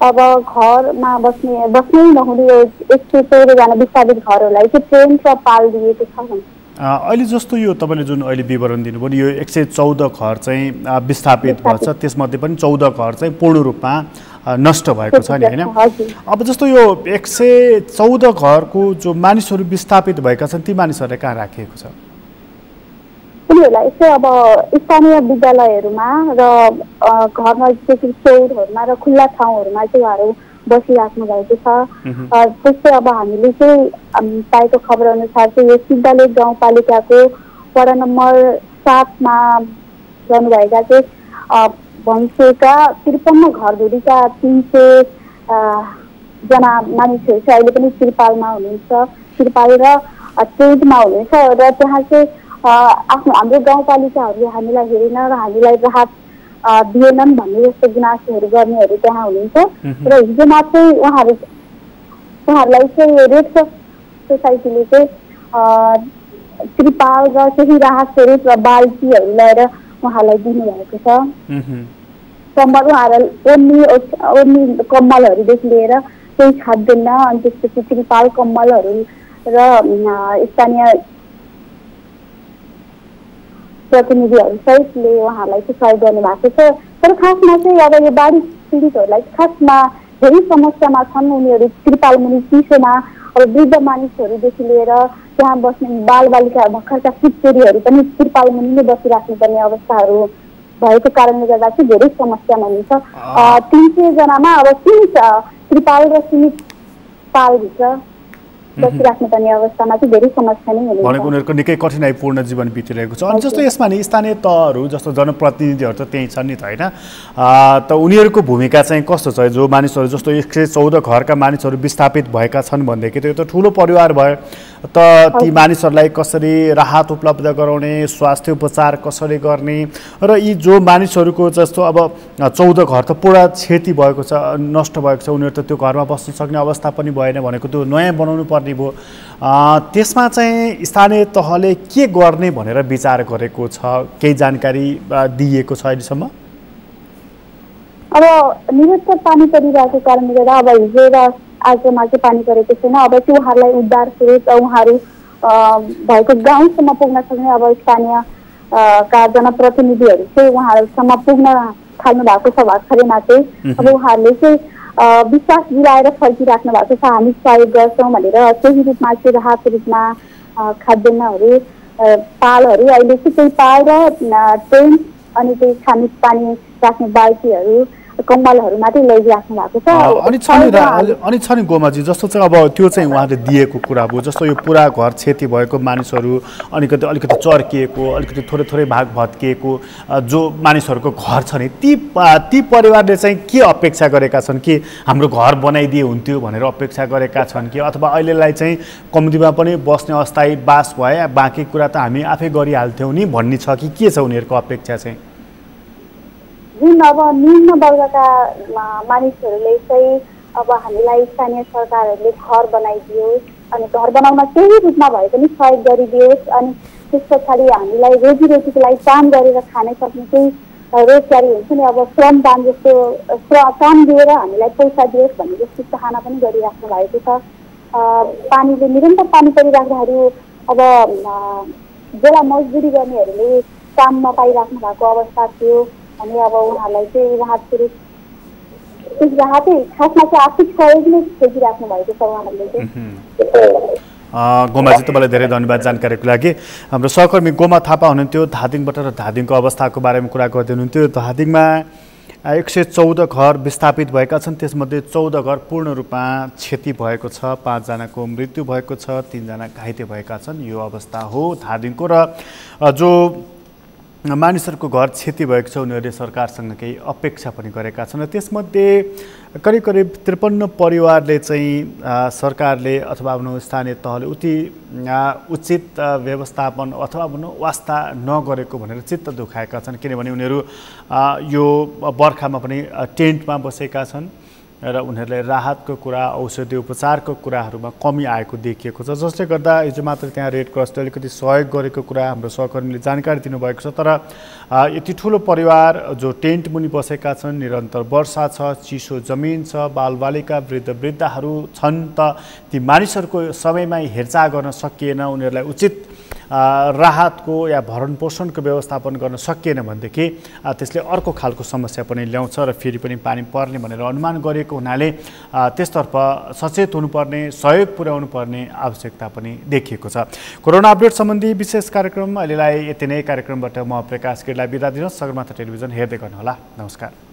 अब घरमा बस्नै नहुने 114 जना विस्थापित घरहरूलाई चाहिँ टेन्ट र पाल दिएको छ। अहिले जस्तो यो तपाईँले जुन अहिले विवरण दिनुभयो नि, यो 114 घर चाहिँ विस्थापित भएछ, त्यसमध्ये पनि 14 घर चाहिँ पूर्ण रूपमा नष्ट भएको छ नि, होइन? अब जस्तो यो 114 घरको जो मानिसहरू विस्थापित भएका छन् ती मानिसहरूलाई कहाँ राखिएको छ? उनीहरूलाई यस्तै अब स्थानीय विद्यालयहरूमा र घर नजिकै चौरहरूमा र खुल्ला ठाउँहरूमा चाहिँ उहाँहरू बसिराख्नु भएको छ। त्यस्तै अब हामीले चाहिँ पाएको खबर अनुसार चाहिँ यो सिद्धलेक गाउँपालिकाको वडा नम्बर 7मा रहनुभएका चाहिँ भैँसेका 53 घरधुरीका 300 जना मानिसहरू चाहिँ अहिले पनि त्रिपालमा हुनुहुन्छ, त्रिपाल र टेन्टमा हुनुहुन्छ र त्यहाँ चाहिँ आफ्नो हाम्रो गाउँपालिकाहरूले हामीलाई हेरेन र हामीलाई राहत दिएनन् भन्ने जस्तो गुनासोहरू गर्नेहरू त्यहाँ हुनुहुन्छ र हिजो मात्रै उहाँहरूलाई चाहिँ रेड क्रस सोसाइटीले चाहिँ त्रिपाल र केही राहत स्वरूप र बाल्टीहरू ल्याएर उहाँहरूलाई दिनुभएको छ। कम्मल उहाँहरूलाई ओर्नी कम्मलहरूदेखि लिएर केही खाद्यान्न अनि त्यसपछि त्रिपाल कम्मलहरू र स्थानीय प्रतिनिधिहरू सहितले उहाँहरूलाई चाहिँ सहयोग गर्नुभएको छ। तर खासमा चाहिँ अब यो बाढी पीडितहरूलाई खासमा धेरै समस्यामा छन्। उनीहरू त्रिपाल मुनि चिसोमा अब वृद्ध मानिसहरूदेखि लिएर त्यहाँ बस्ने बालबालिका भर्खरका किशोरीहरू पनि त्रिपाल मुनि नै बसिराख्नुपर्ने अवस्थाहरू भएको कारणले गर्दा चाहिँ धेरै समस्यामा हुनुहुन्छ। 300 जनामा अब सीमित त्रिपाल र सीमित पालभित्र बसिराख्नुपर्ने अवस्थामा चाहिँ धेरै समस्या नै हुनुहुन्छ। भनेको उनीहरूको निकै कठिनाइपूर्ण जीवन बितिरहेको छ। अनि जस्तो यसमा नि स्थानीय तहहरू जस्तो जनप्रतिनिधिहरू त त्यही छन् नि त होइन, त उनीहरूको भूमिका चाहिँ कस्तो छ? जो मानिसहरू जस्तो 114 घरका मानिसहरू विस्थापित भएका छन् भनेदेखि त्यो त ठुलो परिवार भयो, त ती मानिसहरूलाई कसरी राहत उपलब्ध गराउने, स्वास्थ्य उपचार कसरी गर्ने र यी जो मानिसहरूको जस्तो अब 14 घर त पुरा क्षति भएको छ, नष्ट भएको छ, उनीहरू त त्यो घरमा बस्न सक्ने अवस्था पनि भएन भनेको त्यो नयाँ बनाउनु पर्ने भयो। त्यसमा चाहिँ स्थानीय तहले के गर्ने भनेर विचार गरेको छ? केही जानकारी दिएको छ अहिलेसम्म? अब निरन्तर पानी परिरहेको कारणले गर्दा अब हिजो र आजमा चाहिँ पानी परेको छैन। अब चाहिँ उहाँहरूलाई उद्धार स्वरूप उहाँहरू भएको गाउँसम्म पुग्न सक्ने अब स्थानीय का जनप्रतिनिधिहरू चाहिँ उहाँहरूसम्म पुग्न थाल्नु भएको छ भर्खरैमा चाहिँ। अब उहाँहरूले चाहिँ विश्वास दिलाएर फर्किराख्नु भएको छ, हामी सहयोग गर्छौँ भनेर। त्यही रूपमा चाहिँ राहत रूपमा खाद्यान्नहरू पालहरू अहिले चाहिँ त्यही पाल र टेन्ट अनि त्यही खाने पानी राख्ने बाल्टीहरू कम्मलहरू मात्रै लैराख्नु भएको छ। अनि छ नि गोमाजी, जस्तो चाहिँ अब त्यो चाहिँ उहाँले दिएको कुरा भयो। जस्तो यो पुरा घर क्षति भएको मानिसहरू अलिकति चर्किएको, अलिकति थोरै भाग भत्किएको जो मानिसहरूको घर छ नि, ती परिवारले चाहिँ के अपेक्षा गरेका छन् कि हाम्रो घर बनाइदिए हुन्थ्यो भनेर अपेक्षा गरेका छन् कि अथवा अहिलेलाई चाहिँ कम्तीमा पनि बस्ने अस्थायी बास भए बाँकी कुरा त हामी आफै गरिहाल्थ्यौँ नि भन्ने छ कि के छ उनीहरूको अपेक्षा चाहिँ? जुन अब निम्न वर्गका मानिसहरूले चाहिँ अब हामीलाई स्थानीय सरकारहरूले घर बनाइदियोस् अनि घर बनाउन केही रूपमा भए पनि सहयोग गरिदियोस् अनि त्यस पछाडि हामीलाई रोजीरोटीको लागि काम गरेर खान सक्ने केही रोजगारी हुन्छ नि, अब श्रमदान जस्तो काम दिएर हामीलाई पैसा दियोस् भन्ने जस्तो चाहना पनि गरिराख्नु भएको छ। पानीले निरन्तर पानी परिराख्दाखेरि अब बेला मजदुरी गर्नेहरूले काम नपाइराख्नु भएको अवस्था थियो अनि अब उहाँहरूलाई चाहिँ राहत स्वरूप त्यस राहतै खासमा चाहिँ आर्थिक सहयोग नै खोजिराख्नु भएको छ उहाँहरूले चाहिँ। गोमाजी तपाईँलाई धेरै धन्यवाद जानकारीको लागि। हाम्रो सहकर्मी गोमा थापा हुनुहुन्थ्यो धादिङबाट र धादिङको अवस्थाको बारेमा कुरा गर्दै हुनुहुन्थ्यो। धादिङमा 114 घर विस्थापित भएका छन्, त्यसमध्ये 14 घर पूर्ण रूपमा क्षति भएको छ, 5 जनाको मृत्यु भएको छ, 3 जना घाइते भएका छन्। यो अवस्था हो धादिङको। र जो मानिसहरूको घर क्षति भएको छ उनीहरूले सरकारसँग केही अपेक्षा पनि गरेका छन्। त्यसमध्ये करिब 53 परिवारले चाहिँ सरकारले अथवा आफ्नो स्थानीय तहले उचित व्यवस्थापन अथवा भनौँ वास्ता नगरेको भनेर चित्त दुखाएका छन्। किनभने उनीहरू यो बर्खामा पनि टेन्टमा बसेका छन् र उनीहरूले राहतको कुरा, औषधि उपचारको कुराहरूमा कमी आएको देखिएको छ, जसले गर्दा हिजो मात्र त्यहाँ रेड क्रसले अलिकति सहयोग गरेको कुरा हाम्रो सहकर्मीले जानकारी दिनुभएको छ। तर यति ठुलो परिवार जो टेन्ट मुनि बसेका छन्, निरन्तर वर्षा छ, चिसो जमिन छ, बालबालिका वृद्धहरू छन्, त ती मानिसहरूको समयमै हेरचाह गर्न सकिएन, उनीहरूलाई उचित राहतको या भरण पोषणको व्यवस्थापन गर्न सकिएन भनेदेखि त्यसले अर्को खालको समस्या पनि ल्याउँछ र फेरि पनि पानी पर्ने भनेर अनुमान गरिएको हुनाले त्यसतर्फ सचेत हुनुपर्ने, सहयोग पुर्याउनु पर्ने आवश्यकता पनि देखिएको छ। कोरोना अपडेट सम्बन्धी विशेष कार्यक्रम अहिलेलाई यति नै। कार्यक्रमबाट म प्रकाश गिरीलाई बिदा दिनुहोस्। सगरमाथा टेलिभिजन हेर्दै गर्नुहोला। नमस्कार।